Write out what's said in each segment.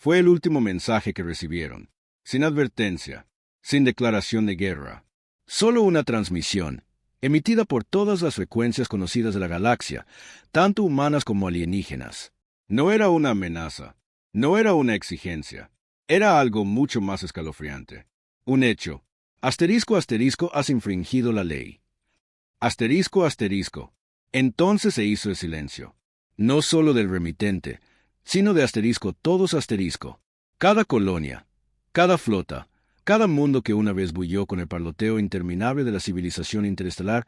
Fue el último mensaje que recibieron, sin advertencia, sin declaración de guerra. Solo una transmisión, emitida por todas las frecuencias conocidas de la galaxia, tanto humanas como alienígenas. No era una amenaza, no era una exigencia, era algo mucho más escalofriante. Un hecho. Asterisco, asterisco, has infringido la ley. Asterisco, asterisco. Entonces se hizo el silencio. No solo del remitente, sino de asterisco todos asterisco. Cada colonia, cada flota, cada mundo que una vez bulló con el parloteo interminable de la civilización interestelar,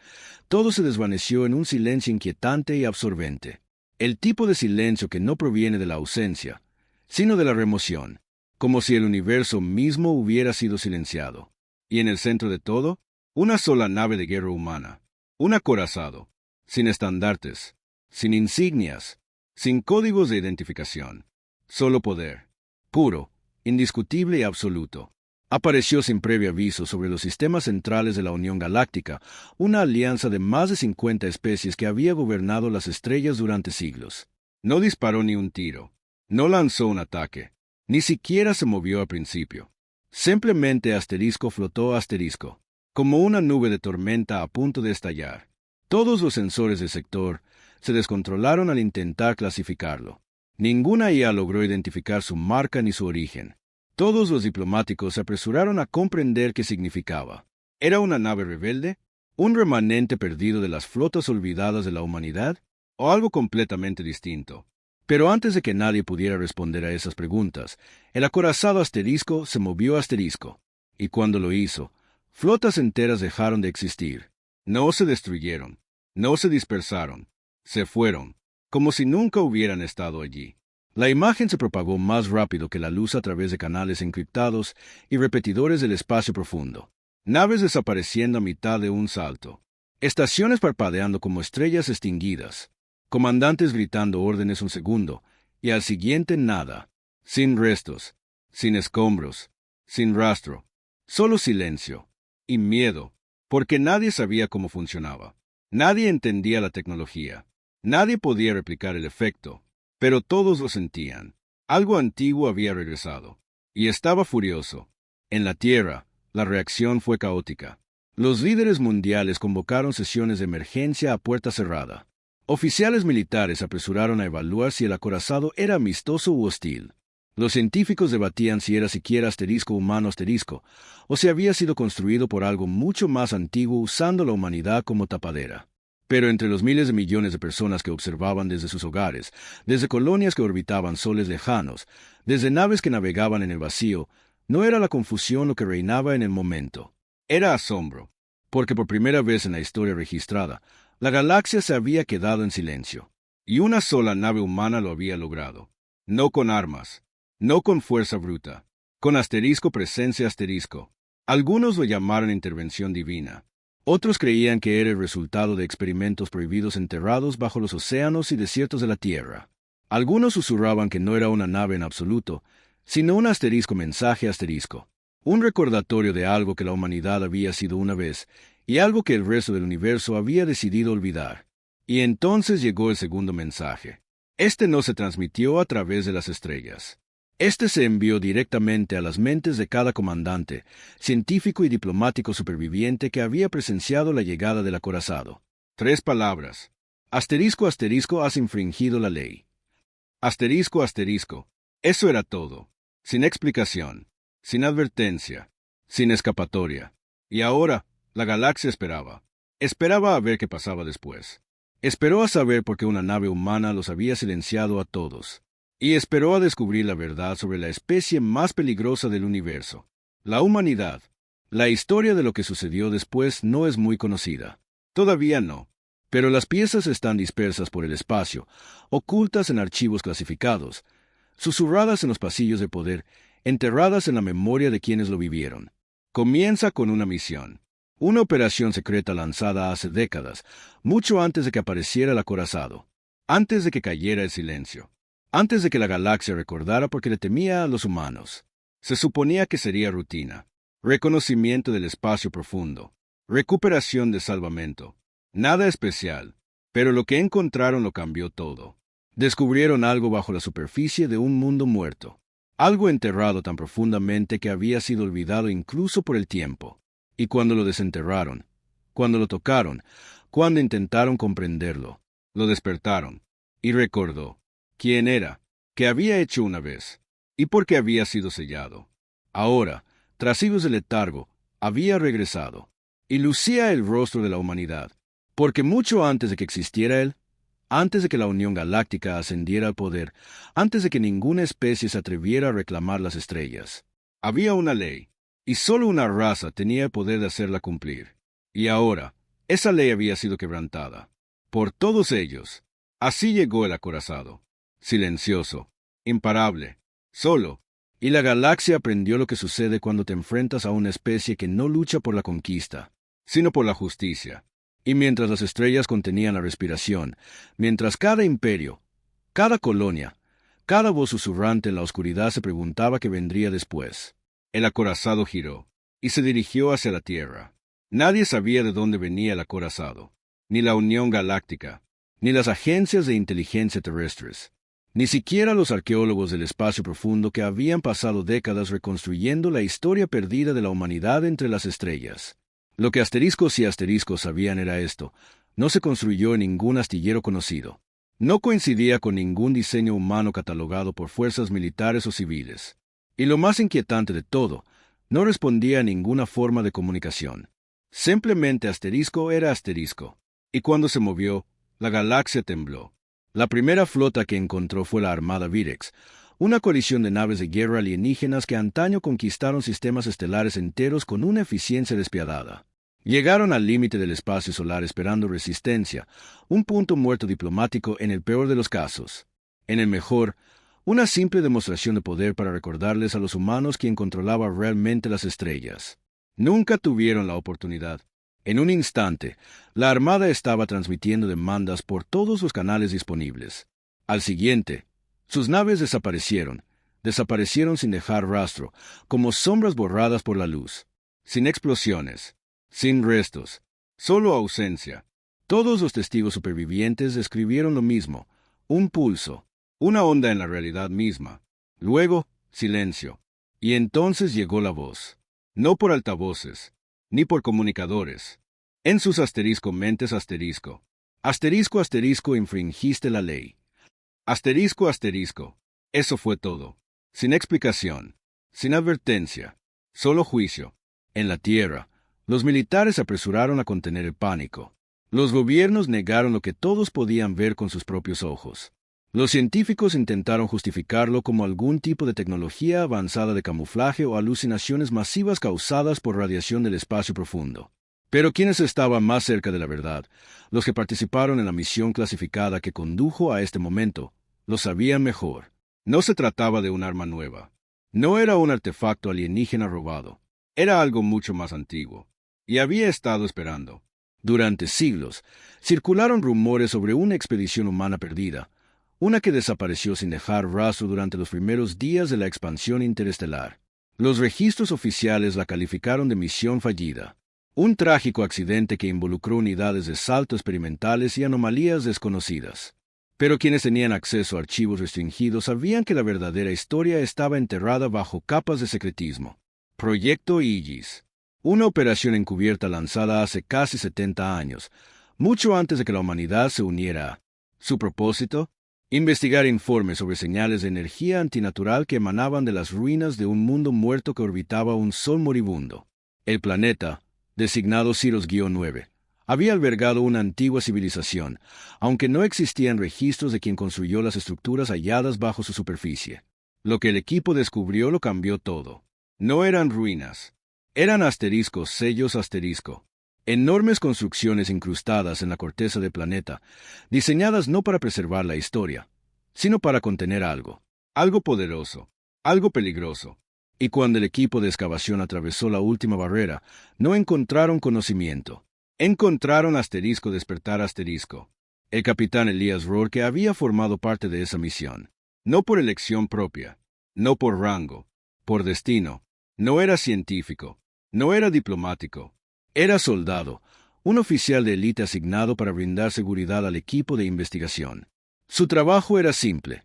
todo se desvaneció en un silencio inquietante y absorbente. El tipo de silencio que no proviene de la ausencia, sino de la remoción, como si el universo mismo hubiera sido silenciado. Y en el centro de todo, una sola nave de guerra humana, un acorazado, sin estandartes, sin insignias, sin códigos de identificación. Solo poder, puro, indiscutible y absoluto. Apareció sin previo aviso sobre los sistemas centrales de la Unión Galáctica, una alianza de más de 50 especies que había gobernado las estrellas durante siglos. No disparó ni un tiro, no lanzó un ataque, ni siquiera se movió al principio. Simplemente asterisco flotó asterisco, como una nube de tormenta a punto de estallar. Todos los sensores del sector se descontrolaron al intentar clasificarlo. Ninguna IA logró identificar su marca ni su origen. Todos los diplomáticos se apresuraron a comprender qué significaba. ¿Era una nave rebelde? ¿Un remanente perdido de las flotas olvidadas de la humanidad? ¿O algo completamente distinto? Pero antes de que nadie pudiera responder a esas preguntas, el acorazado asterisco se movió asterisco. Y cuando lo hizo, flotas enteras dejaron de existir. No se destruyeron, no se dispersaron, se fueron, como si nunca hubieran estado allí. La imagen se propagó más rápido que la luz a través de canales encriptados y repetidores del espacio profundo. Naves desapareciendo a mitad de un salto. Estaciones parpadeando como estrellas extinguidas. Comandantes gritando órdenes un segundo, y al siguiente nada. Sin restos, sin escombros, sin rastro. Solo silencio. Y miedo, porque nadie sabía cómo funcionaba. Nadie entendía la tecnología. Nadie podía replicar el efecto. Pero todos lo sentían. Algo antiguo había regresado. Y estaba furioso. En la Tierra, la reacción fue caótica. Los líderes mundiales convocaron sesiones de emergencia a puerta cerrada. Oficiales militares apresuraron a evaluar si el acorazado era amistoso u hostil. Los científicos debatían si era siquiera asterisco humano asterisco, o si había sido construido por algo mucho más antiguo usando la humanidad como tapadera. Pero entre los miles de millones de personas que observaban desde sus hogares, desde colonias que orbitaban soles lejanos, desde naves que navegaban en el vacío, no era la confusión lo que reinaba en el momento. Era asombro, porque por primera vez en la historia registrada, la galaxia se había quedado en silencio. Y una sola nave humana lo había logrado. No con armas, no con fuerza bruta, con asterisco presencia asterisco. Algunos lo llamaron intervención divina. Otros creían que era el resultado de experimentos prohibidos enterrados bajo los océanos y desiertos de la Tierra. Algunos susurraban que no era una nave en absoluto, sino un asterisco mensaje asterisco. Un recordatorio de algo que la humanidad había sido una vez, y algo que el resto del universo había decidido olvidar. Y entonces llegó el segundo mensaje. Este no se transmitió a través de las estrellas. Este se envió directamente a las mentes de cada comandante, científico y diplomático superviviente que había presenciado la llegada del acorazado. 3 palabras. Asterisco, asterisco, has infringido la ley. Asterisco, asterisco. Eso era todo. Sin explicación, sin advertencia, sin escapatoria. Y ahora, la galaxia esperaba. Esperaba a ver qué pasaba después. Esperó a saber por qué una nave humana los había silenciado a todos. Y esperó a descubrir la verdad sobre la especie más peligrosa del universo, la humanidad. La historia de lo que sucedió después no es muy conocida. Todavía no. Pero las piezas están dispersas por el espacio, ocultas en archivos clasificados, susurradas en los pasillos de poder, enterradas en la memoria de quienes lo vivieron. Comienza con una misión. Una operación secreta lanzada hace décadas, mucho antes de que apareciera el acorazado, antes de que cayera el silencio. Antes de que la galaxia recordara porque le temía a los humanos. Se suponía que sería rutina, reconocimiento del espacio profundo, recuperación de salvamento. Nada especial, pero lo que encontraron lo cambió todo. Descubrieron algo bajo la superficie de un mundo muerto. algo enterrado tan profundamente que había sido olvidado incluso por el tiempo. Y cuando lo desenterraron, cuando lo tocaron, cuando intentaron comprenderlo, lo despertaron, y recordó quién era, qué había hecho una vez, y por qué había sido sellado. Ahora, tras siglos de letargo, había regresado, y lucía el rostro de la humanidad, porque mucho antes de que existiera él, antes de que la Unión Galáctica ascendiera al poder, antes de que ninguna especie se atreviera a reclamar las estrellas, había una ley, y solo una raza tenía el poder de hacerla cumplir. Y ahora, esa ley había sido quebrantada. Por todos ellos. Así llegó el acorazado. Silencioso, imparable, solo. Y la galaxia aprendió lo que sucede cuando te enfrentas a una especie que no lucha por la conquista, sino por la justicia. Y mientras las estrellas contenían la respiración, mientras cada imperio, cada colonia, cada voz susurrante en la oscuridad se preguntaba qué vendría después, el acorazado giró y se dirigió hacia la Tierra. Nadie sabía de dónde venía el acorazado, ni la Unión Galáctica, ni las agencias de inteligencia terrestres, ni siquiera los arqueólogos del espacio profundo que habían pasado décadas reconstruyendo la historia perdida de la humanidad entre las estrellas. Lo que asteriscos y asteriscos sabían era esto: no se construyó en ningún astillero conocido. No coincidía con ningún diseño humano catalogado por fuerzas militares o civiles. Y lo más inquietante de todo, no respondía a ninguna forma de comunicación. Simplemente asterisco era asterisco. Y cuando se movió, la galaxia tembló. La primera flota que encontró fue la Armada Virex, una coalición de naves de guerra alienígenas que antaño conquistaron sistemas estelares enteros con una eficiencia despiadada. Llegaron al límite del espacio solar esperando resistencia, un punto muerto diplomático en el peor de los casos. En el mejor, una simple demostración de poder para recordarles a los humanos quién controlaba realmente las estrellas. Nunca tuvieron la oportunidad. En un instante, la Armada estaba transmitiendo demandas por todos los canales disponibles. Al siguiente, sus naves desaparecieron sin dejar rastro, como sombras borradas por la luz, sin explosiones, sin restos, solo ausencia. Todos los testigos supervivientes describieron lo mismo: un pulso, una onda en la realidad misma. Luego, silencio. Y entonces llegó la voz. No por altavoces, ni por comunicadores. En sus mentes asterisco. Asterisco, infringiste la ley. Asterisco. Eso fue todo. Sin explicación, sin advertencia, solo juicio. En la Tierra, los militares se apresuraron a contener el pánico. Los gobiernos negaron lo que todos podían ver con sus propios ojos. Los científicos intentaron justificarlo como algún tipo de tecnología avanzada de camuflaje o alucinaciones masivas causadas por radiación del espacio profundo. Pero quienes estaban más cerca de la verdad, los que participaron en la misión clasificada que condujo a este momento, lo sabían mejor. No se trataba de un arma nueva. No era un artefacto alienígena robado. Era algo mucho más antiguo. Y había estado esperando. Durante siglos, circularon rumores sobre una expedición humana perdida, una que desapareció sin dejar rastro durante los primeros días de la expansión interestelar. Los registros oficiales la calificaron de misión fallida, un trágico accidente que involucró unidades de salto experimentales y anomalías desconocidas. Pero quienes tenían acceso a archivos restringidos sabían que la verdadera historia estaba enterrada bajo capas de secretismo. Proyecto Aegis, una operación encubierta lanzada hace casi 70 años, mucho antes de que la humanidad se uniera a su propósito: investigar informes sobre señales de energía antinatural que emanaban de las ruinas de un mundo muerto que orbitaba un sol moribundo. El planeta, designado Ciros-9, había albergado una antigua civilización, aunque no existían registros de quien construyó las estructuras halladas bajo su superficie. Lo que el equipo descubrió lo cambió todo. No eran ruinas. Eran asteriscos, sellos asterisco. Enormes construcciones incrustadas en la corteza del planeta, diseñadas no para preservar la historia, sino para contener algo poderoso, algo peligroso. Y cuando el equipo de excavación atravesó la última barrera, no encontraron conocimiento. Encontraron asterisco despertar asterisco. El capitán Elias Rourke había formado parte de esa misión. No por elección propia, no por rango, por destino. No era científico, no era diplomático. Era soldado, un oficial de élite asignado para brindar seguridad al equipo de investigación. Su trabajo era simple: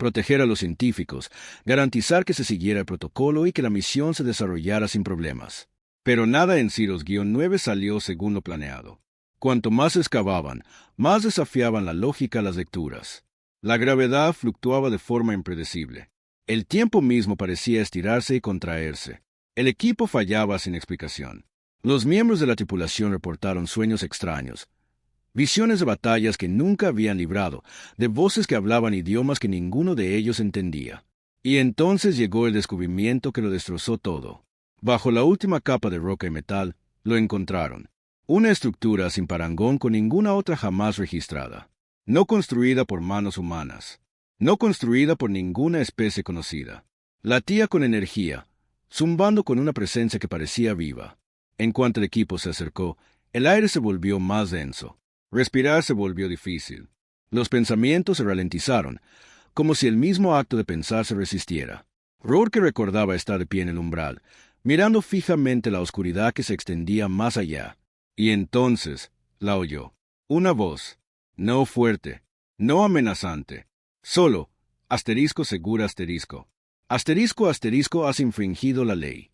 proteger a los científicos, garantizar que se siguiera el protocolo y que la misión se desarrollara sin problemas. Pero nada en Ceros-9 salió según lo planeado. Cuanto más excavaban, más desafiaban la lógica a las lecturas. La gravedad fluctuaba de forma impredecible. El tiempo mismo parecía estirarse y contraerse. El equipo fallaba sin explicación. Los miembros de la tripulación reportaron sueños extraños, visiones de batallas que nunca habían librado, de voces que hablaban idiomas que ninguno de ellos entendía. Y entonces llegó el descubrimiento que lo destrozó todo. Bajo la última capa de roca y metal, lo encontraron. Una estructura sin parangón con ninguna otra jamás registrada. No construida por manos humanas. No construida por ninguna especie conocida. Latía con energía, zumbando con una presencia que parecía viva. En cuanto el equipo se acercó, el aire se volvió más denso. Respirar se volvió difícil. Los pensamientos se ralentizaron, como si el mismo acto de pensar se resistiera. Rourke recordaba estar de pie en el umbral, mirando fijamente la oscuridad que se extendía más allá. Y entonces la oyó. Una voz, no fuerte, no amenazante, solo, asterisco segura asterisco. Asterisco asterisco has infringido la ley.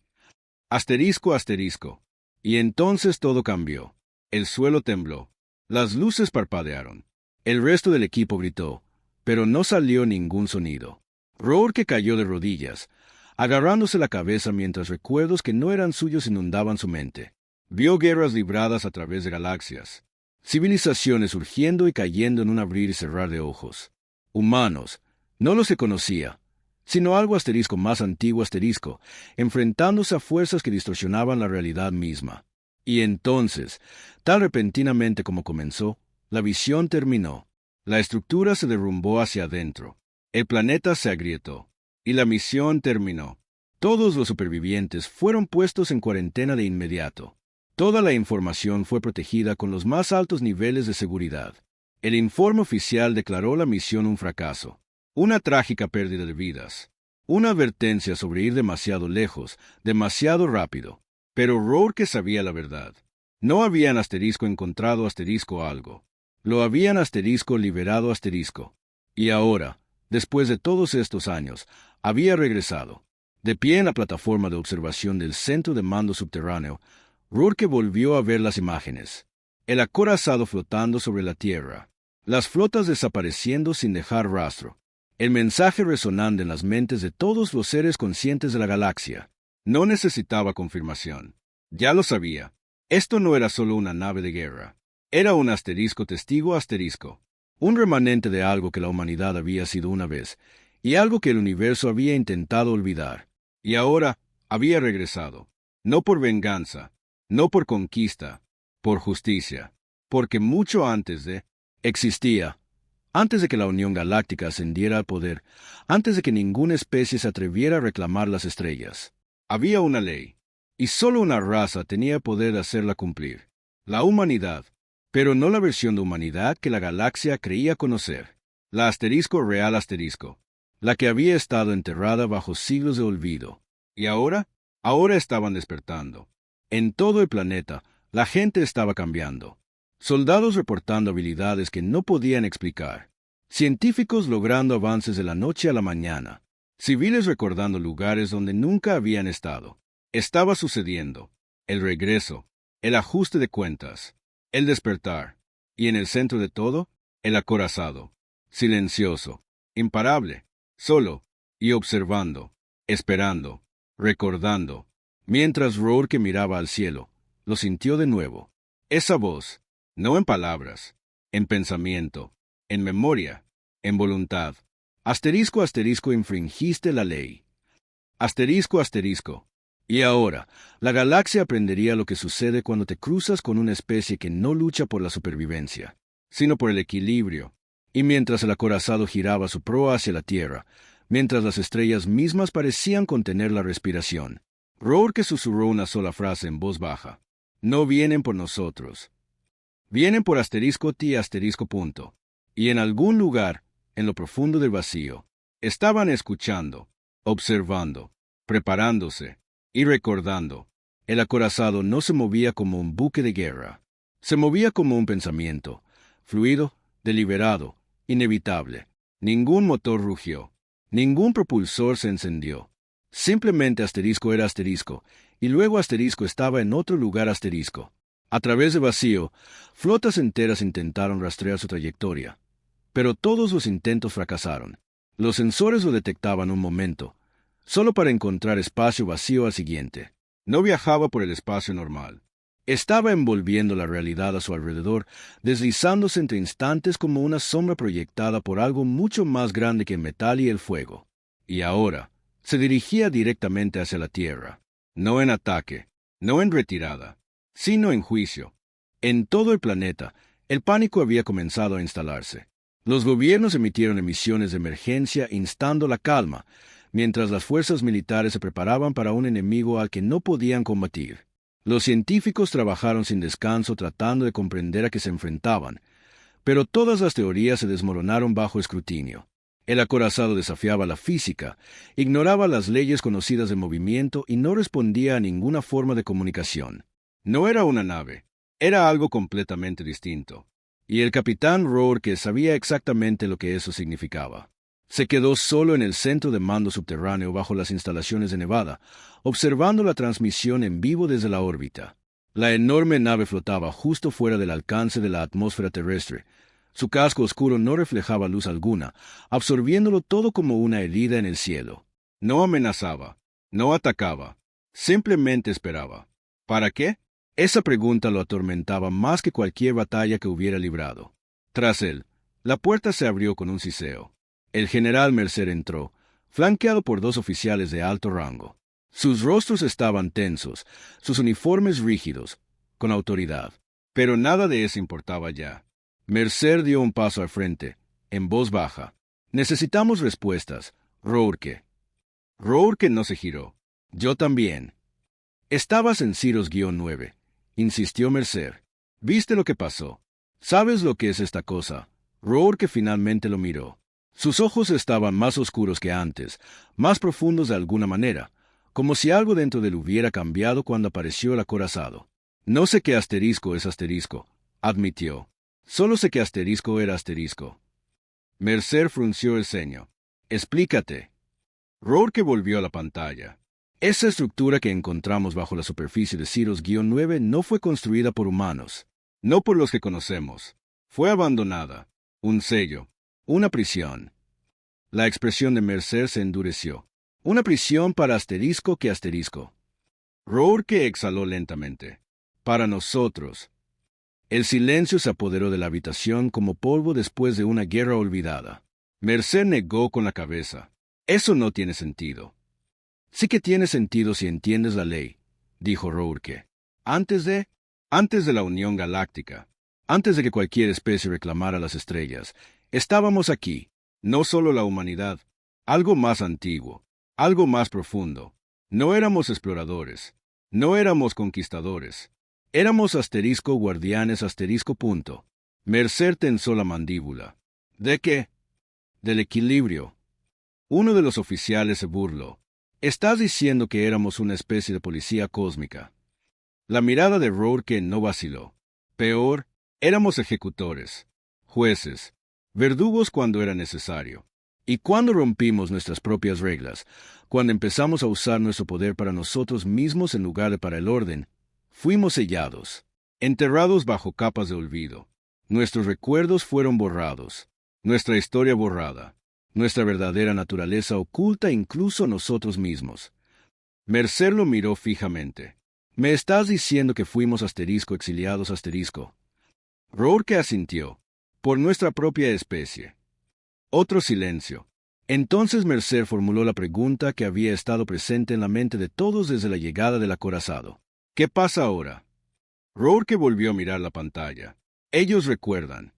Asterisco asterisco. Y entonces todo cambió. El suelo tembló. Las luces parpadearon. El resto del equipo gritó, pero no salió ningún sonido. Rourke cayó de rodillas, agarrándose la cabeza mientras recuerdos que no eran suyos inundaban su mente. Vio guerras libradas a través de galaxias, civilizaciones surgiendo y cayendo en un abrir y cerrar de ojos. Humanos, no los que conocía, sino algo asterisco más antiguo asterisco, enfrentándose a fuerzas que distorsionaban la realidad misma. Y entonces, tan repentinamente como comenzó, la visión terminó. La estructura se derrumbó hacia adentro. El planeta se agrietó. Y la misión terminó. Todos los supervivientes fueron puestos en cuarentena de inmediato. Toda la información fue protegida con los más altos niveles de seguridad. El informe oficial declaró la misión un fracaso. Una trágica pérdida de vidas. Una advertencia sobre ir demasiado lejos, demasiado rápido. Pero Rourke sabía la verdad. No habían asterisco encontrado asterisco algo. Lo habían asterisco liberado asterisco. Y ahora, después de todos estos años, había regresado. De pie en la plataforma de observación del centro de mando subterráneo, Rourke volvió a ver las imágenes. El acorazado flotando sobre la tierra. Las flotas desapareciendo sin dejar rastro. El mensaje resonando en las mentes de todos los seres conscientes de la galaxia. No necesitaba confirmación. Ya lo sabía. Esto no era solo una nave de guerra. Era un asterisco testigo asterisco. Un remanente de algo que la humanidad había sido una vez, y algo que el universo había intentado olvidar. Y ahora había regresado. No por venganza, no por conquista, por justicia. Porque mucho antes existía. Antes de que la Unión Galáctica ascendiera al poder, antes de que ninguna especie se atreviera a reclamar las estrellas. Había una ley, y solo una raza tenía poder de hacerla cumplir. La humanidad, pero no la versión de humanidad que la galaxia creía conocer. La asterisco real asterisco, la que había estado enterrada bajo siglos de olvido. Y ahora estaban despertando. En todo el planeta, la gente estaba cambiando. Soldados reportando habilidades que no podían explicar. Científicos logrando avances de la noche a la mañana. Civiles recordando lugares donde nunca habían estado. Estaba sucediendo. El regreso. El ajuste de cuentas. El despertar. Y en el centro de todo, el acorazado. Silencioso. Imparable. Solo. Y observando. Esperando. Recordando. Mientras Rourke miraba al cielo, lo sintió de nuevo. Esa voz. No en palabras. En pensamiento. En memoria. En voluntad. Asterisco asterisco infringiste la ley. Asterisco asterisco. Y ahora, la galaxia aprendería lo que sucede cuando te cruzas con una especie que no lucha por la supervivencia, sino por el equilibrio. Y mientras el acorazado giraba su proa hacia la Tierra, mientras las estrellas mismas parecían contener la respiración, Rourke susurró una sola frase en voz baja. No vienen por nosotros. Vienen por asterisco T asterisco punto. Y en algún lugar, en lo profundo del vacío, estaban escuchando, observando, preparándose y recordando. El acorazado no se movía como un buque de guerra. Se movía como un pensamiento, fluido, deliberado, inevitable. Ningún motor rugió. Ningún propulsor se encendió. Simplemente asterisco era asterisco, y luego asterisco estaba en otro lugar asterisco. A través de vacío, flotas enteras intentaron rastrear su trayectoria. Pero todos los intentos fracasaron. Los sensores lo detectaban un momento, solo para encontrar espacio vacío al siguiente. No viajaba por el espacio normal. Estaba envolviendo la realidad a su alrededor, deslizándose entre instantes como una sombra proyectada por algo mucho más grande que el metal y el fuego. Y ahora, se dirigía directamente hacia la Tierra. No en ataque, no en retirada, sino en juicio. En todo el planeta, el pánico había comenzado a instalarse. Los gobiernos emitieron emisiones de emergencia instando la calma, mientras las fuerzas militares se preparaban para un enemigo al que no podían combatir. Los científicos trabajaron sin descanso tratando de comprender a qué se enfrentaban, pero todas las teorías se desmoronaron bajo escrutinio. El acorazado desafiaba la física, ignoraba las leyes conocidas de movimiento y no respondía a ninguna forma de comunicación. No era una nave, era algo completamente distinto. Y el capitán Rourke sabía exactamente lo que eso significaba. Se quedó solo en el centro de mando subterráneo bajo las instalaciones de Nevada, observando la transmisión en vivo desde la órbita. La enorme nave flotaba justo fuera del alcance de la atmósfera terrestre. Su casco oscuro no reflejaba luz alguna, absorbiéndolo todo como una herida en el cielo. No amenazaba, no atacaba, simplemente esperaba. ¿Para qué? Esa pregunta lo atormentaba más que cualquier batalla que hubiera librado. Tras él, la puerta se abrió con un siseo. El general Mercer entró, flanqueado por dos oficiales de alto rango. Sus rostros estaban tensos, sus uniformes rígidos, con autoridad. Pero nada de eso importaba ya. Mercer dio un paso al frente, en voz baja. Necesitamos respuestas, Rourke. Rourke no se giró. Yo también. Estabas en Ciros-9. Insistió Mercer. ¿Viste lo que pasó? ¿Sabes lo que es esta cosa? Rourke finalmente lo miró. Sus ojos estaban más oscuros que antes, más profundos de alguna manera, como si algo dentro de él hubiera cambiado cuando apareció el acorazado. No sé qué asterisco es asterisco, admitió. Solo sé que asterisco era asterisco. Mercer frunció el ceño. Explícate. Rourke volvió a la pantalla. Esa estructura que encontramos bajo la superficie de Ciros-9 no fue construida por humanos, no por los que conocemos. Fue abandonada. Un sello. Una prisión. La expresión de Mercer se endureció. Una prisión para asterisco que asterisco. Rourke exhaló lentamente. Para nosotros. El silencio se apoderó de la habitación como polvo después de una guerra olvidada. Mercer negó con la cabeza. Eso no tiene sentido. Sí que tiene sentido si entiendes la ley, dijo Rourke. Antes de la Unión Galáctica, antes de que cualquier especie reclamara las estrellas, estábamos aquí, no solo la humanidad, algo más antiguo, algo más profundo. No éramos exploradores, no éramos conquistadores, éramos asterisco guardianes asterisco punto. Mercer tensó la mandíbula. ¿De qué? Del equilibrio. Uno de los oficiales se burló. Estás diciendo que éramos una especie de policía cósmica. La mirada de Rourke no vaciló. Peor, éramos ejecutores, jueces, verdugos cuando era necesario. Y cuando rompimos nuestras propias reglas, cuando empezamos a usar nuestro poder para nosotros mismos en lugar de para el orden, fuimos sellados, enterrados bajo capas de olvido. Nuestros recuerdos fueron borrados, nuestra historia borrada. Nuestra verdadera naturaleza oculta incluso nosotros mismos. Mercer lo miró fijamente. ¿Me estás diciendo que fuimos asterisco exiliados asterisco? Rourke asintió. Por nuestra propia especie. Otro silencio. Entonces Mercer formuló la pregunta que había estado presente en la mente de todos desde la llegada del acorazado. ¿Qué pasa ahora? Rourke volvió a mirar la pantalla. Ellos recuerdan.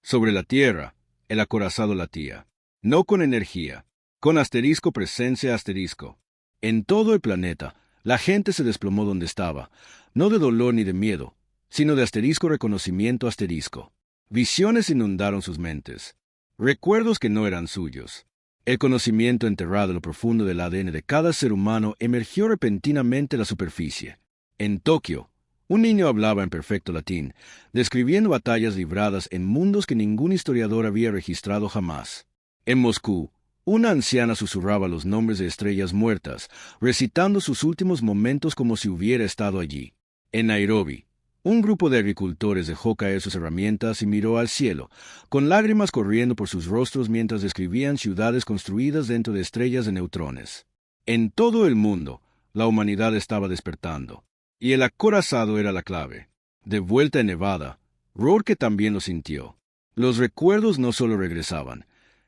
Sobre la Tierra, el acorazado latía. No con energía, con asterisco presencia asterisco. En todo el planeta, la gente se desplomó donde estaba, no de dolor ni de miedo, sino de asterisco reconocimiento asterisco. Visiones inundaron sus mentes, recuerdos que no eran suyos. El conocimiento enterrado en lo profundo del ADN de cada ser humano emergió repentinamente a la superficie. En Tokio, un niño hablaba en perfecto latín, describiendo batallas libradas en mundos que ningún historiador había registrado jamás. En Moscú, Una anciana susurraba los nombres de estrellas muertas, recitando sus últimos momentos como si hubiera estado allí. En Nairobi, un grupo de agricultores dejó caer sus herramientas y miró al cielo, con lágrimas corriendo por sus rostros mientras describían ciudades construidas dentro de estrellas de neutrones. En todo el mundo, la humanidad estaba despertando, y el acorazado era la clave. De vuelta en Nevada, Rourke también lo sintió. Los recuerdos no solo regresaban,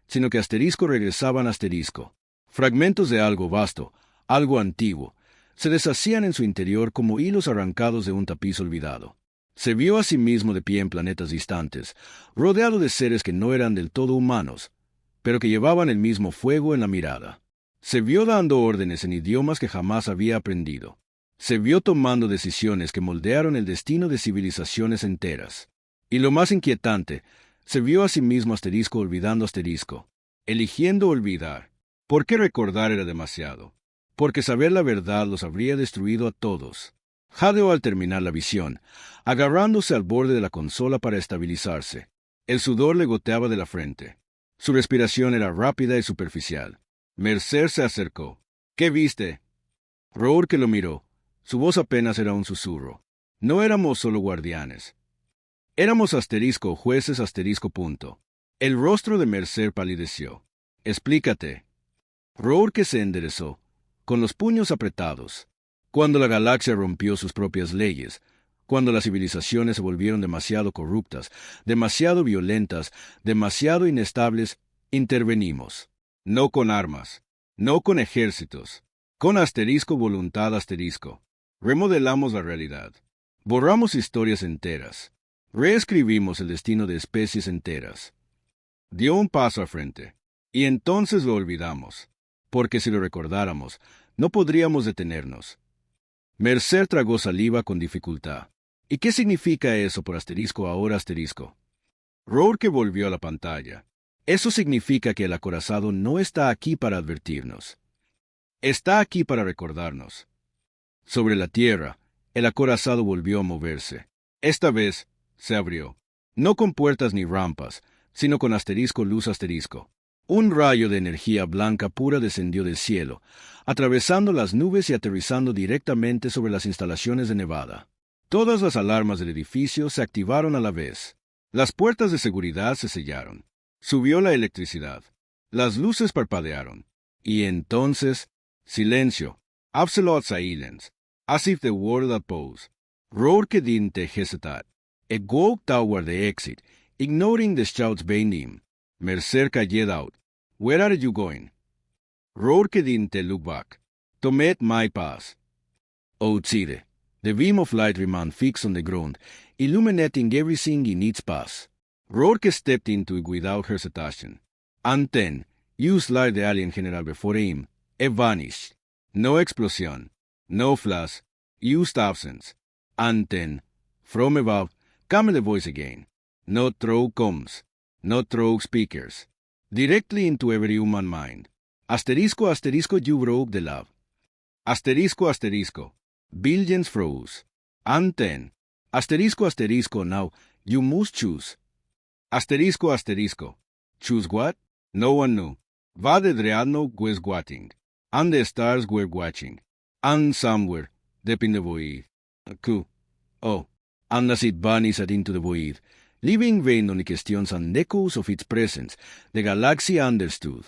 sino que asterisco regresaban asterisco. Fragmentos de algo vasto, algo antiguo, se deshacían en su interior como hilos arrancados de un tapiz olvidado. Se vio a sí mismo de pie en planetas distantes, rodeado de seres que no eran del todo humanos, pero que llevaban el mismo fuego en la mirada. Se vio dando órdenes en idiomas que jamás había aprendido. Se vio tomando decisiones que moldearon el destino de civilizaciones enteras. Y lo más inquietante, se vio a sí mismo asterisco olvidando asterisco, eligiendo olvidar. ¿Por qué recordar era demasiado? Porque saber la verdad los habría destruido a todos. Jadeó al terminar la visión, agarrándose al borde de la consola para estabilizarse. El sudor le goteaba de la frente. Su respiración era rápida y superficial. Mercer se acercó. ¿Qué viste? Rourke lo miró. Su voz apenas era un susurro. No éramos solo guardianes. Éramos asterisco, jueces asterisco punto. El rostro de Mercer palideció. Explícate. Rourke se enderezó, con los puños apretados. Cuando la galaxia rompió sus propias leyes, cuando las civilizaciones se volvieron demasiado corruptas, demasiado violentas, demasiado inestables, intervenimos. No con armas, no con ejércitos, con asterisco voluntad asterisco. Remodelamos la realidad. Borramos historias enteras. Reescribimos el destino de especies enteras. Dio un paso al frente, y entonces lo olvidamos, porque si lo recordáramos, no podríamos detenernos. Mercer tragó saliva con dificultad. ¿Y qué significa eso por asterisco ahora asterisco? Rourke volvió a la pantalla. Eso significa que el acorazado no está aquí para advertirnos. Está aquí para recordarnos. Sobre la tierra, el acorazado volvió a moverse. Esta vez, se abrió. No con puertas ni rampas, sino con asterisco luz asterisco. Un rayo de energía blanca pura descendió del cielo, atravesando las nubes y aterrizando directamente sobre las instalaciones de Nevada. Todas las alarmas del edificio se activaron a la vez. Las puertas de seguridad se sellaron. Subió la electricidad. Las luces parpadearon. Y entonces, silencio. Absolute silence. As if the world opposed. Rourke didn't hesitate. It walked toward the exit, ignoring the shouts behind him. Mercer called out. Where are you going? Rourke didn't look back. To meet my pass. Outside, the beam of light remained fixed on the ground, illuminating everything in its path. Rourke stepped into it without hesitation. And then, used like the alien general before him, it vanished. No explosion, no flash, used absence. And then, from above, came the voice again. Not through comms, not through speakers. Directly into every human mind. Asterisco, asterisco, you broke the love. Asterisco, asterisco. Billions froze. And then, asterisco, asterisco, now, you must choose. Asterisco, asterisco. Choose what? No one knew. Vad Adriano was watching. And the stars were watching. And somewhere, deep in the void. And as it vanished into the void, leaving vain only questions and echoes of its presence, the galaxy understood.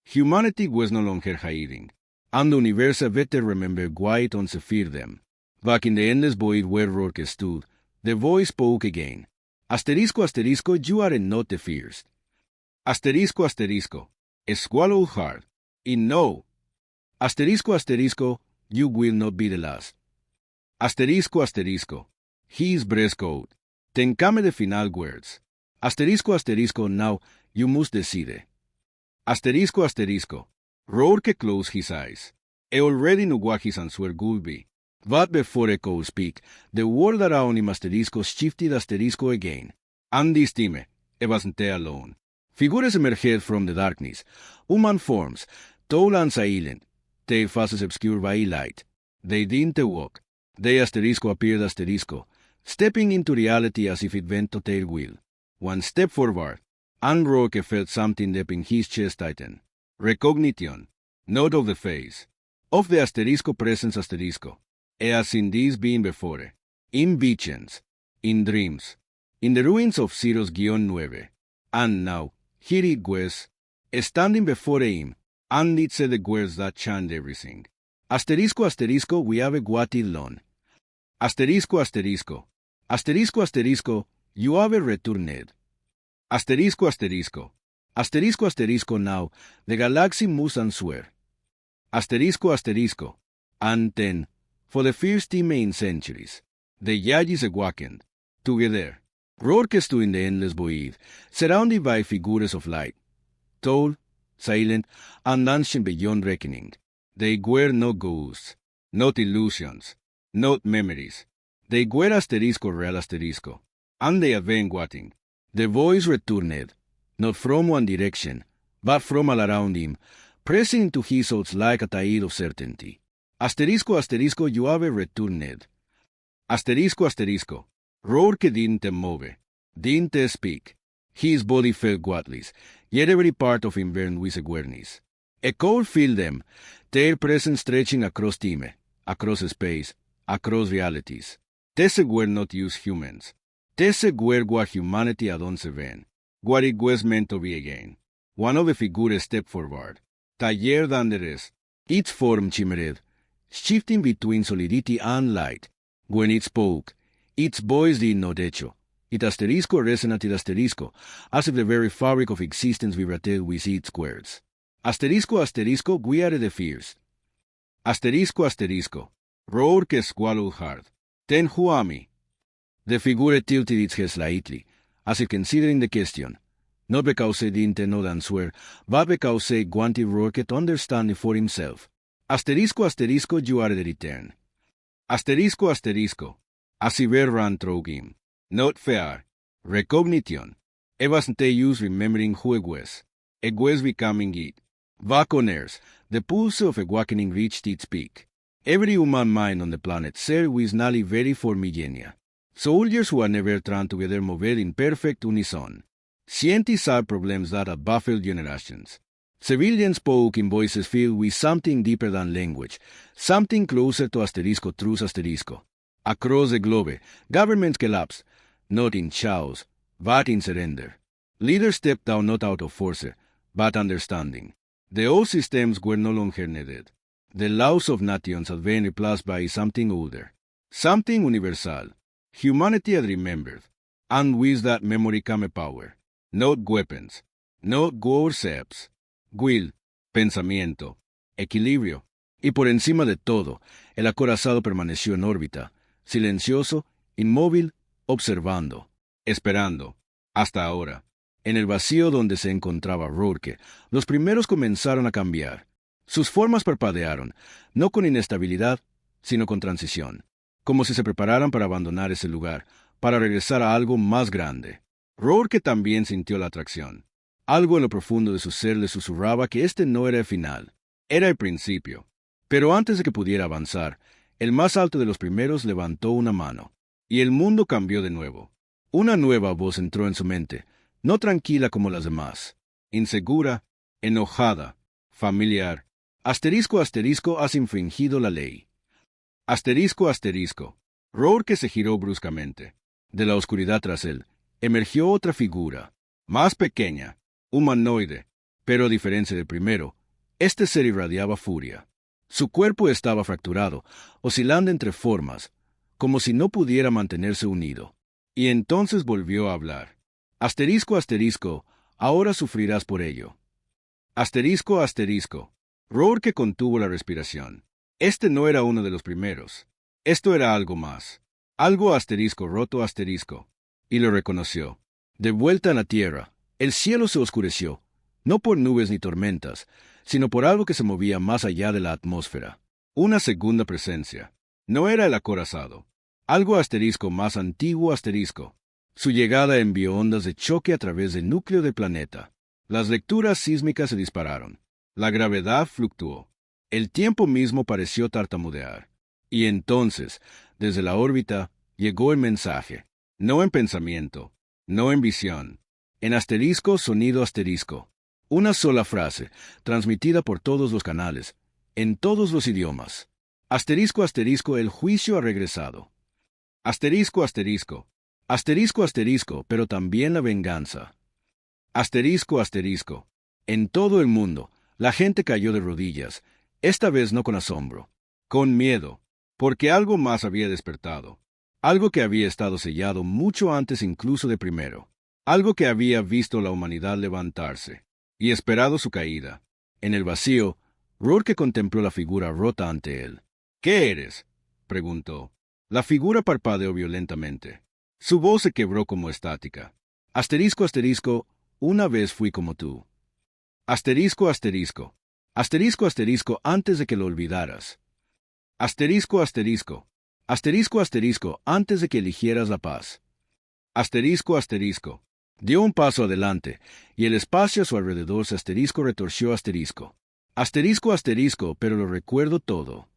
Humanity was no longer hiding, and the universe better remembered why it feared them. Back in the endless void where Rourke stood, the voice spoke again. Asterisco, asterisco, you are not the first. Asterisco, asterisco, swallow hard, and no. Asterisco, asterisco, you will not be the last. Asterisco, asterisco, his breast code. Tencame the final words. Asterisco, asterisco, now you must decide. Asterisco, asterisco. Rourke closed his eyes. He already knew what his answer would be. But before he could speak, the world around him asterisco shifted asterisco again. And this time, he wasn't alone. Figures emerged from the darkness. Human forms, tall and silent, their faces obscured by light. They didn't walk. They asterisco appeared asterisco, stepping into reality as if it went to their will. One step forward, And Rourke felt something deep in his chest tighten. Recognition. Note of the face. Of the asterisco presence asterisco. As in this being before. In visions. In dreams. In the ruins of Ceros-9. And now, here it was, standing before him, and it said the words that changed everything. Asterisco asterisco we have waited long. Asterisco asterisco. Asterisco asterisco you have returned. Asterisco asterisco. Asterisco asterisco now the galaxy must answer. Asterisco asterisco. And then, for the first time in centuries, the Yagis awakened, together. Rourke stood in the endless void, surrounded by figures of light, tall, silent, and ancient beyond reckoning. They were not ghosts, not illusions, not memories. They were asterisco real asterisco, and they had been waiting. The voice returned, not from one direction, but from all around him, pressing into his thoughts like a tide of certainty. Asterisco asterisco you have returned. Asterisco asterisco. Rourke didn't move, didn't speak. His body felt guiltless, yet every part of him burned with awareness. A cold filled them, their presence stretching across time, across space, across realities. These were not used humans. These were what humanity had once been, what it was meant to be again. One of the figures stepped forward, taller than the rest. Its form shimmered, shifting between solidity and light. When it spoke, its voice did not echo. It asterisco resonated asterisco, as if the very fabric of existence vibrated with its words. Asterisco asterisco we are the first. Asterisco asterisco. Rourke swallowed hard. Then who am I? The figure tilted its head slightly, as if considering the question. Not because it didn't know the answer, but because it wanted Rourke to understand it for himself. Asterisco asterisco you are the return. Asterisco asterisco. As if it ran through him. Not fear. Recognition. It wasn't the use remembering who it was. It was becoming it. Back on Earth, the pulse of awakening reached its peak. Every human mind on the planet served with nearly very for millennia. Soldiers who had never trained together moved in perfect unison. Scientists solved problems that had baffled generations. Civilians spoke in voices filled with something deeper than language, something closer to asterisco truth asterisco. Across the globe, governments collapsed, not in chaos, but in surrender. Leaders stepped down not out of force, but understanding. The old systems were no longer needed. The laws of nations had been replaced by something older, something universal. Humanity had remembered, and with that memory came a power. Not weapons, not concepts, will, pensamiento, equilibrio. Y por encima de todo, el acorazado permaneció en órbita, silencioso, inmóvil, observando, esperando, hasta ahora. En el vacío donde se encontraba Rourke, los primeros comenzaron a cambiar. Sus formas parpadearon, no con inestabilidad, sino con transición, como si se prepararan para abandonar ese lugar, para regresar a algo más grande. Rourke también sintió la atracción. Algo en lo profundo de su ser le susurraba que este no era el final, era el principio. Pero antes de que pudiera avanzar, el más alto de los primeros levantó una mano, y el mundo cambió de nuevo. Una nueva voz entró en su mente, no tranquila como las demás, insegura, enojada, familiar. Asterisco asterisco has infringido la ley. Asterisco asterisco. Rourke se giró bruscamente. De la oscuridad tras él, emergió otra figura, más pequeña, humanoide, pero a diferencia del primero, este ser irradiaba furia. Su cuerpo estaba fracturado, oscilando entre formas, como si no pudiera mantenerse unido. Y entonces volvió a hablar. Asterisco asterisco, ahora sufrirás por ello. Asterisco asterisco. Rourke contuvo la respiración. Este no era uno de los primeros. Esto era algo más. Algo asterisco roto asterisco. Y lo reconoció. De vuelta en la tierra, el cielo se oscureció, no por nubes ni tormentas, sino por algo que se movía más allá de la atmósfera. Una segunda presencia. No era el acorazado. Algo asterisco más antiguo asterisco. Su llegada envió ondas de choque a través del núcleo del planeta. Las lecturas sísmicas se dispararon. La gravedad fluctuó. El tiempo mismo pareció tartamudear. Y entonces, desde la órbita, llegó el mensaje. No en pensamiento, no en visión, En asterisco, sonido asterisco. Una sola frase, transmitida por todos los canales, en todos los idiomas. Asterisco, asterisco, el juicio ha regresado. Asterisco, asterisco. Asterisco, asterisco, pero también la venganza. Asterisco, asterisco. En todo el mundo, la gente cayó de rodillas, esta vez no con asombro, con miedo, porque algo más había despertado. Algo que había estado sellado mucho antes incluso de primero. Algo que había visto la humanidad levantarse y esperado su caída. En el vacío, Rourke contempló la figura rota ante él. ¿Qué eres?, preguntó. La figura parpadeó violentamente. Su voz se quebró como estática. Asterisco, asterisco, una vez fui como tú. Asterisco, asterisco. Asterisco, asterisco, antes de que lo olvidaras. Asterisco, asterisco. Asterisco, asterisco, antes de que eligieras la paz. Asterisco, asterisco. Dio un paso adelante, y el espacio a su alrededor se asterisco retorció asterisco. Asterisco, asterisco, pero lo recuerdo todo.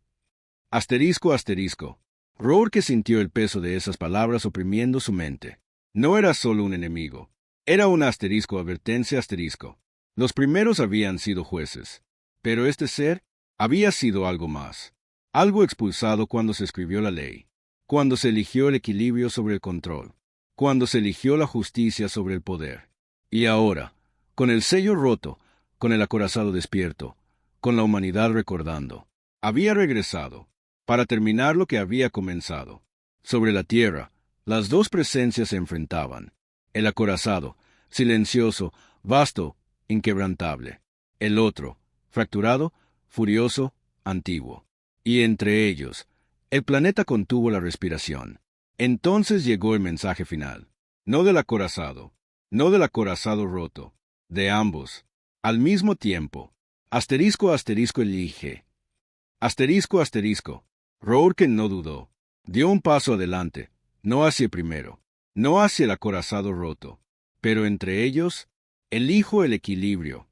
Asterisco, asterisco. Rourke sintió el peso de esas palabras oprimiendo su mente. No era solo un enemigo. Era un asterisco advertencia asterisco. Los primeros habían sido jueces. Pero este ser había sido algo más. Algo expulsado cuando se escribió la ley. Cuando se eligió el equilibrio sobre el control. Cuando se eligió la justicia sobre el poder. Y ahora, con el sello roto, con el acorazado despierto, con la humanidad recordando, había regresado, para terminar lo que había comenzado. Sobre la tierra, las dos presencias se enfrentaban. El acorazado, silencioso, vasto, inquebrantable. El otro, fracturado, furioso, antiguo. Y entre ellos, el planeta contuvo la respiración. Entonces llegó el mensaje final. No del acorazado, no del acorazado roto, de ambos, al mismo tiempo. Asterisco, asterisco, elige. Asterisco, asterisco. Rourke no dudó. Dio un paso adelante, no hacia el primero, no hacia el acorazado roto, pero entre ellos, elijo el equilibrio.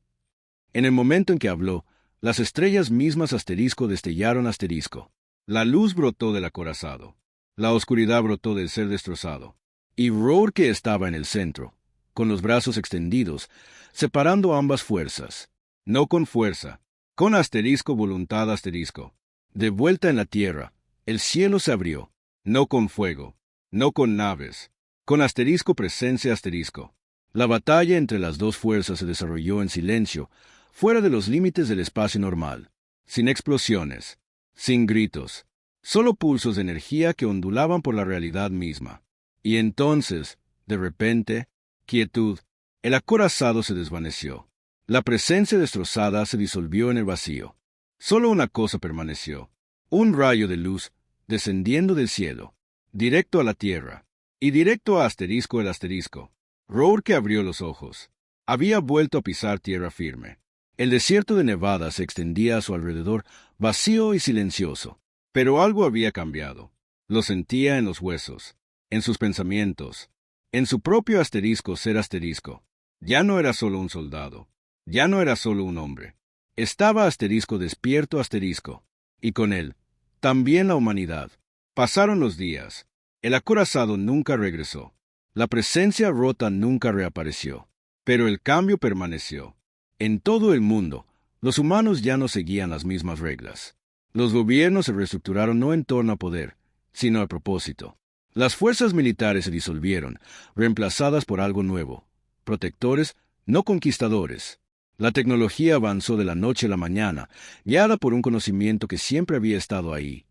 En el momento en que habló, las estrellas mismas asterisco destellaron asterisco. La luz brotó del acorazado. La oscuridad brotó del ser destrozado. Y Rourke estaba en el centro, con los brazos extendidos, separando ambas fuerzas. No con fuerza, con asterisco voluntad asterisco. De vuelta en la tierra, el cielo se abrió. No con fuego, no con naves, con asterisco presencia asterisco. La batalla entre las dos fuerzas se desarrolló en silencio, fuera de los límites del espacio normal, sin explosiones, sin gritos, solo pulsos de energía que ondulaban por la realidad misma. Y entonces, de repente, quietud, el acorazado se desvaneció. La presencia destrozada se disolvió en el vacío. Solo una cosa permaneció, un rayo de luz descendiendo del cielo, directo a la tierra, y directo a asterisco el asterisco. Rourke abrió los ojos. Había vuelto a pisar tierra firme. El desierto de Nevada se extendía a su alrededor, vacío y silencioso. Pero algo había cambiado. Lo sentía en los huesos, en sus pensamientos, en su propio asterisco ser asterisco. Ya no era solo un soldado. Ya no era solo un hombre. Estaba asterisco despierto asterisco. Y con él, también la humanidad. Pasaron los días. El acorazado nunca regresó. La presencia rota nunca reapareció. Pero el cambio permaneció. En todo el mundo, los humanos ya no seguían las mismas reglas. Los gobiernos se reestructuraron no en torno a poder, sino a propósito. Las fuerzas militares se disolvieron, reemplazadas por algo nuevo. Protectores, no conquistadores. La tecnología avanzó de la noche a la mañana, guiada por un conocimiento que siempre había estado ahí,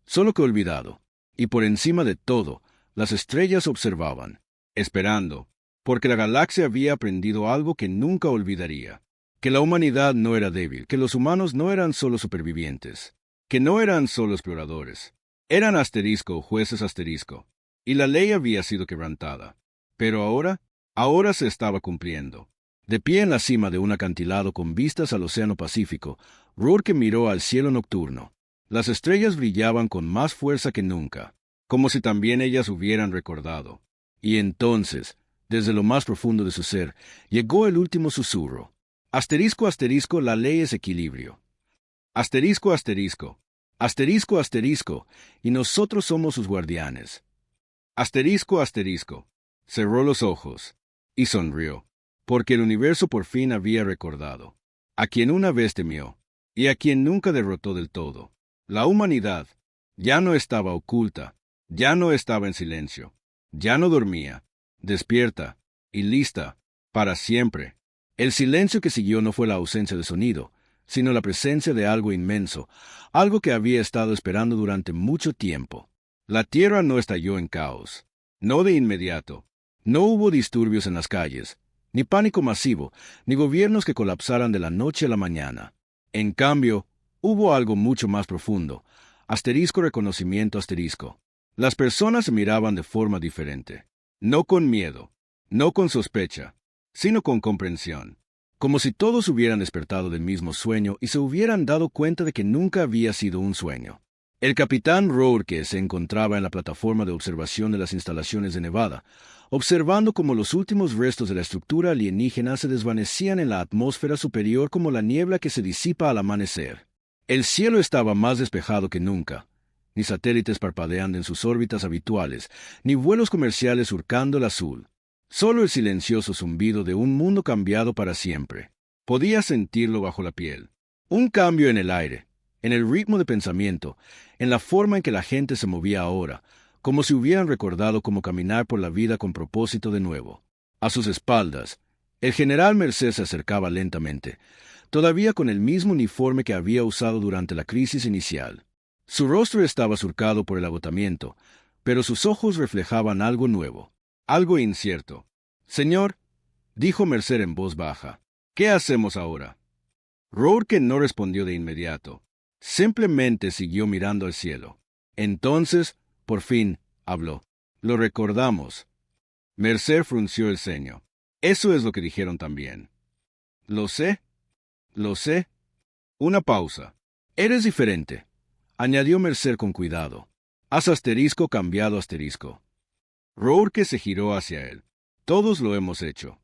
solo que olvidado. Y por encima de todo, las estrellas observaban, esperando, porque la galaxia había aprendido algo que nunca olvidaría. Que la humanidad no era débil, que los humanos no eran solo supervivientes, que no eran solo exploradores. Eran asterisco, jueces asterisco, y la ley había sido quebrantada. Pero ahora se estaba cumpliendo. De pie en la cima de un acantilado con vistas al Océano Pacífico, Rourke miró al cielo nocturno. Las estrellas brillaban con más fuerza que nunca, como si también ellas hubieran recordado. Y entonces, desde lo más profundo de su ser, llegó el último susurro. Asterisco, asterisco, la ley es equilibrio. Asterisco, asterisco. Asterisco, asterisco, y nosotros somos sus guardianes. Asterisco, asterisco. Cerró los ojos. Y sonrió, porque el universo por fin había recordado, a quien una vez temió, y a quien nunca derrotó del todo. La humanidad ya no estaba oculta, ya no estaba en silencio, ya no dormía, despierta y lista para siempre. El silencio que siguió no fue la ausencia de sonido, sino la presencia de algo inmenso, algo que había estado esperando durante mucho tiempo. La tierra no estalló en caos, no de inmediato. No hubo disturbios en las calles, ni pánico masivo, ni gobiernos que colapsaran de la noche a la mañana. En cambio, hubo algo mucho más profundo. Asterisco reconocimiento asterisco. Las personas se miraban de forma diferente. No con miedo, no con sospecha, sino con comprensión. Como si todos hubieran despertado del mismo sueño y se hubieran dado cuenta de que nunca había sido un sueño. El capitán Rourke se encontraba en la plataforma de observación de las instalaciones de Nevada, observando cómo los últimos restos de la estructura alienígena se desvanecían en la atmósfera superior como la niebla que se disipa al amanecer. El cielo estaba más despejado que nunca, ni satélites parpadeando en sus órbitas habituales, ni vuelos comerciales surcando el azul. Solo el silencioso zumbido de un mundo cambiado para siempre. Podía sentirlo bajo la piel. Un cambio en el aire, en el ritmo de pensamiento, en la forma en que la gente se movía ahora, como si hubieran recordado cómo caminar por la vida con propósito de nuevo. A sus espaldas, el general Mercer se acercaba lentamente, todavía con el mismo uniforme que había usado durante la crisis inicial. Su rostro estaba surcado por el agotamiento, pero sus ojos reflejaban algo nuevo, algo incierto. Señor, dijo Mercer en voz baja, ¿qué hacemos ahora? Rourke no respondió de inmediato. Simplemente siguió mirando al cielo. Entonces, por fin, habló. Lo recordamos. Mercer frunció el ceño. Eso es lo que dijeron también. Lo sé. Lo sé. Una pausa. Eres diferente, añadió Mercer con cuidado. Has asterisco cambiado asterisco. Rourke se giró hacia él. Todos lo hemos hecho.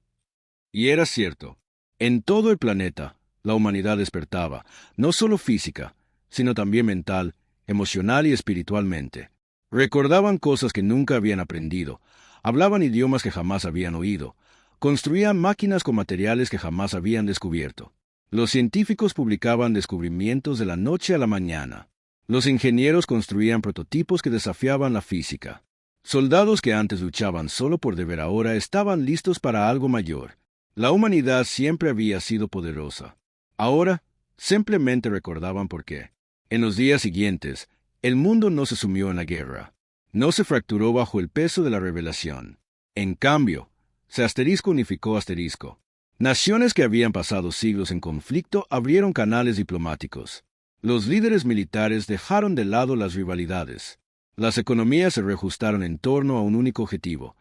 Y era cierto. En todo el planeta, la humanidad despertaba, no solo física, sino también mental, emocional y espiritualmente. Recordaban cosas que nunca habían aprendido, hablaban idiomas que jamás habían oído, construían máquinas con materiales que jamás habían descubierto. Los científicos publicaban descubrimientos de la noche a la mañana. Los ingenieros construían prototipos que desafiaban la física. Soldados que antes luchaban solo por deber ahora estaban listos para algo mayor. La humanidad siempre había sido poderosa. Ahora, simplemente recordaban por qué. En los días siguientes, el mundo no se sumió en la guerra. No se fracturó bajo el peso de la revelación. En cambio, se asterisco unificó asterisco. Naciones que habían pasado siglos en conflicto abrieron canales diplomáticos. Los líderes militares dejaron de lado las rivalidades. Las economías se reajustaron en torno a un único objetivo: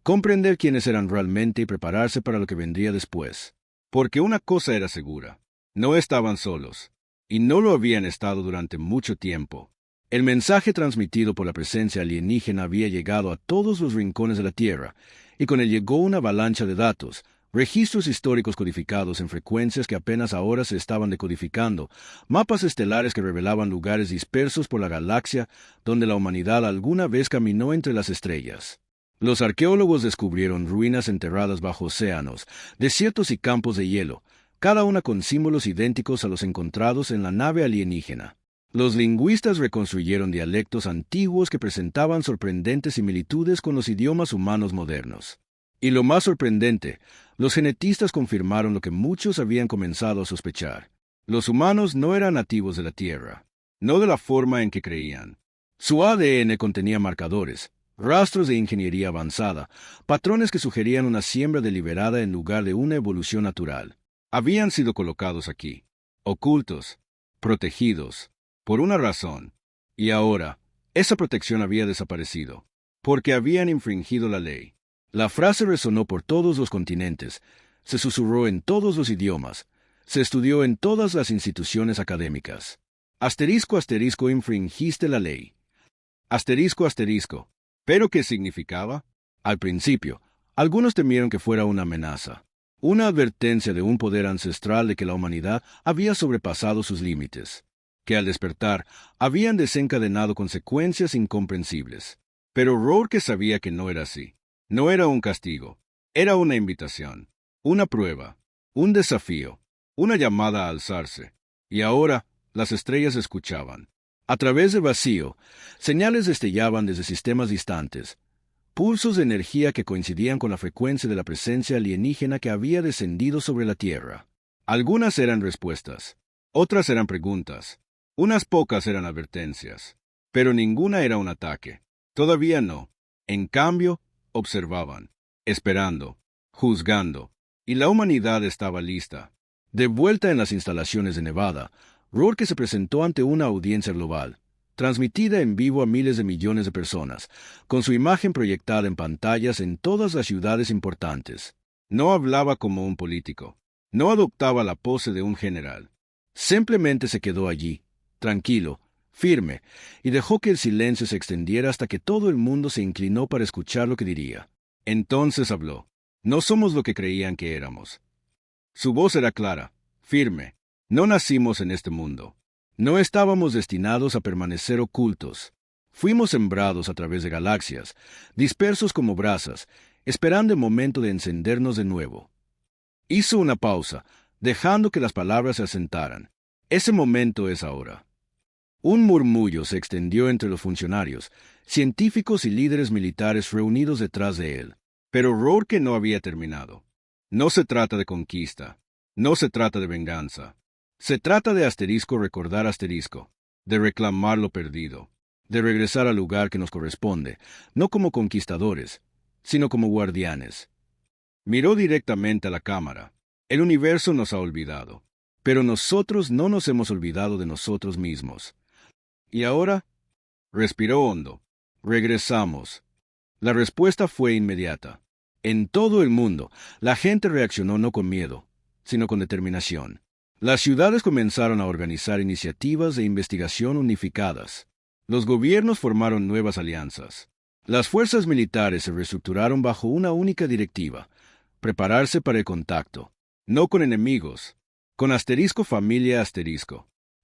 comprender quiénes eran realmente y prepararse para lo que vendría después. Porque una cosa era segura: no estaban solos, y no lo habían estado durante mucho tiempo. El mensaje transmitido por la presencia alienígena había llegado a todos los rincones de la Tierra, y con él llegó una avalancha de datos, registros históricos codificados en frecuencias que apenas ahora se estaban decodificando, mapas estelares que revelaban lugares dispersos por la galaxia donde la humanidad alguna vez caminó entre las estrellas. Los arqueólogos descubrieron ruinas enterradas bajo océanos, desiertos y campos de hielo, cada una con símbolos idénticos a los encontrados en la nave alienígena. Los lingüistas reconstruyeron dialectos antiguos que presentaban sorprendentes similitudes con los idiomas humanos modernos. Y lo más sorprendente, los genetistas confirmaron lo que muchos habían comenzado a sospechar. Los humanos no eran nativos de la Tierra, no de la forma en que creían. Su ADN contenía marcadores, rastros de ingeniería avanzada, patrones que sugerían una siembra deliberada en lugar de una evolución natural. Habían sido colocados aquí, ocultos, protegidos, por una razón, y ahora, esa protección había desaparecido, porque habían infringido la ley. La frase resonó por todos los continentes, se susurró en todos los idiomas, se estudió en todas las instituciones académicas. Asterisco, asterisco, infringiste la ley. Asterisco, asterisco. ¿Pero qué significaba? Al principio, algunos temieron que fuera una amenaza, una advertencia de un poder ancestral de que la humanidad había sobrepasado sus límites, que al despertar habían desencadenado consecuencias incomprensibles. Pero Rourke sabía que no era así. No era un castigo. Era una invitación, una prueba, un desafío, una llamada a alzarse. Y ahora las estrellas escuchaban. A través del vacío, señales destellaban desde sistemas distantes, pulsos de energía que coincidían con la frecuencia de la presencia alienígena que había descendido sobre la Tierra. Algunas eran respuestas, otras eran preguntas, unas pocas eran advertencias, pero ninguna era un ataque. Todavía no. En cambio, observaban, esperando, juzgando, y la humanidad estaba lista. De vuelta en las instalaciones de Nevada, Rourke se presentó ante una audiencia global, transmitida en vivo a miles de millones de personas, con su imagen proyectada en pantallas en todas las ciudades importantes. No hablaba como un político, no adoptaba la pose de un general. Simplemente se quedó allí, tranquilo, firme, y dejó que el silencio se extendiera hasta que todo el mundo se inclinó para escuchar lo que diría. Entonces habló. No somos lo que creían que éramos. Su voz era clara, firme. No nacimos en este mundo. No estábamos destinados a permanecer ocultos. Fuimos sembrados a través de galaxias, dispersos como brasas, esperando el momento de encendernos de nuevo. Hizo una pausa, dejando que las palabras se asentaran. Ese momento es ahora. Un murmullo se extendió entre los funcionarios, científicos y líderes militares reunidos detrás de él. Pero Rourke no había terminado. No se trata de conquista. No se trata de venganza. Se trata de recordar de reclamar lo perdido, de regresar al lugar que nos corresponde, no como conquistadores, sino como guardianes. Miró directamente a la cámara. El universo nos ha olvidado, pero nosotros no nos hemos olvidado de nosotros mismos. Y ahora, respiró hondo. Regresamos. La respuesta fue inmediata. En todo el mundo, la gente reaccionó no con miedo, sino con determinación. Las ciudades comenzaron a organizar iniciativas de investigación unificadas. Los gobiernos formaron nuevas alianzas. Las fuerzas militares se reestructuraron bajo una única directiva: prepararse para el contacto, no con enemigos, con familia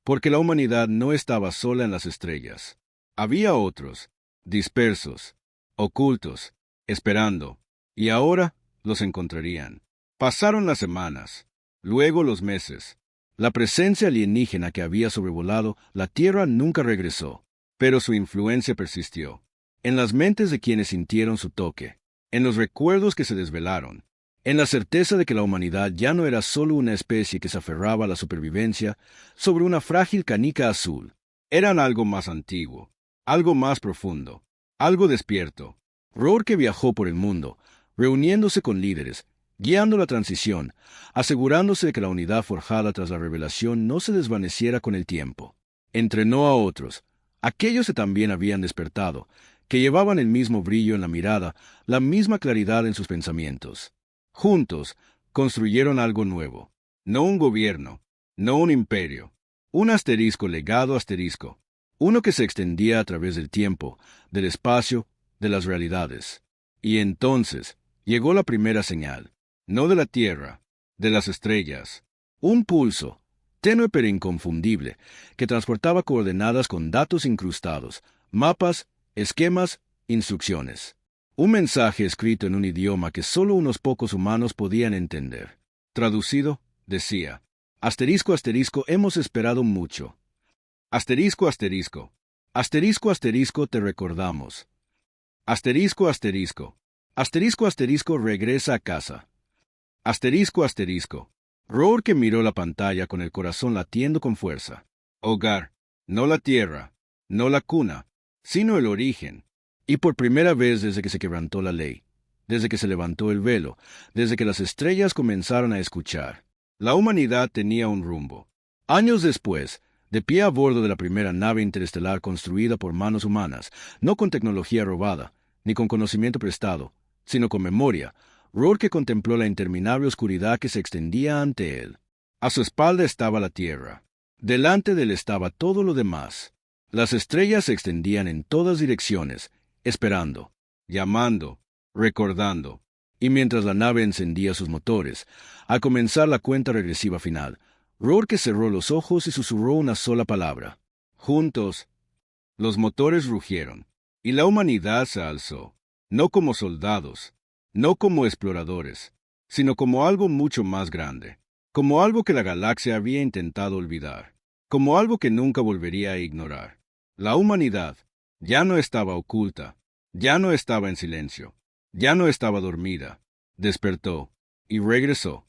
porque la humanidad no estaba sola en las estrellas. Había otros, dispersos, ocultos, esperando, y ahora los encontrarían. Pasaron las semanas, luego los meses. La presencia alienígena que había sobrevolado la Tierra nunca regresó, pero su influencia persistió. En las mentes de quienes sintieron su toque, en los recuerdos que se desvelaron, en la certeza de que la humanidad ya no era solo una especie que se aferraba a la supervivencia sobre una frágil canica azul. Eran algo más antiguo, algo más profundo, algo despierto. Rourke viajó por el mundo, reuniéndose con líderes, guiando la transición, asegurándose de que la unidad forjada tras la revelación no se desvaneciera con el tiempo. Entrenó a otros, aquellos que también habían despertado, que llevaban el mismo brillo en la mirada, la misma claridad en sus pensamientos. Juntos, construyeron algo nuevo. No un gobierno, no un imperio. Un legado uno que se extendía a través del tiempo, del espacio, de las realidades. Y entonces llegó la primera señal, no de la Tierra, de las estrellas. Un pulso, tenue pero inconfundible, que transportaba coordenadas con datos incrustados, mapas, esquemas, instrucciones. Un mensaje escrito en un idioma que solo unos pocos humanos podían entender. Traducido, decía: hemos esperado mucho. Asterisco, te recordamos. Regresa a casa. Rourke miró la pantalla con el corazón latiendo con fuerza. Hogar, no la tierra, no la cuna, sino el origen. Y por primera vez desde que se quebrantó la ley, desde que se levantó el velo, desde que las estrellas comenzaron a escuchar, la humanidad tenía un rumbo. Años después, de pie a bordo de la primera nave interestelar construida por manos humanas, no con tecnología robada, ni con conocimiento prestado, sino con memoria, Rourke contempló la interminable oscuridad que se extendía ante él. A su espalda estaba la Tierra. Delante de él estaba todo lo demás. Las estrellas se extendían en todas direcciones, esperando, llamando, recordando. Y mientras la nave encendía sus motores, al comenzar la cuenta regresiva final, Rourke cerró los ojos y susurró una sola palabra: juntos. Los motores rugieron, y la humanidad se alzó, no como soldados, no como exploradores, sino como algo mucho más grande, como algo que la galaxia había intentado olvidar, como algo que nunca volvería a ignorar. La humanidad ya no estaba oculta, ya no estaba en silencio, ya no estaba dormida, despertó y regresó.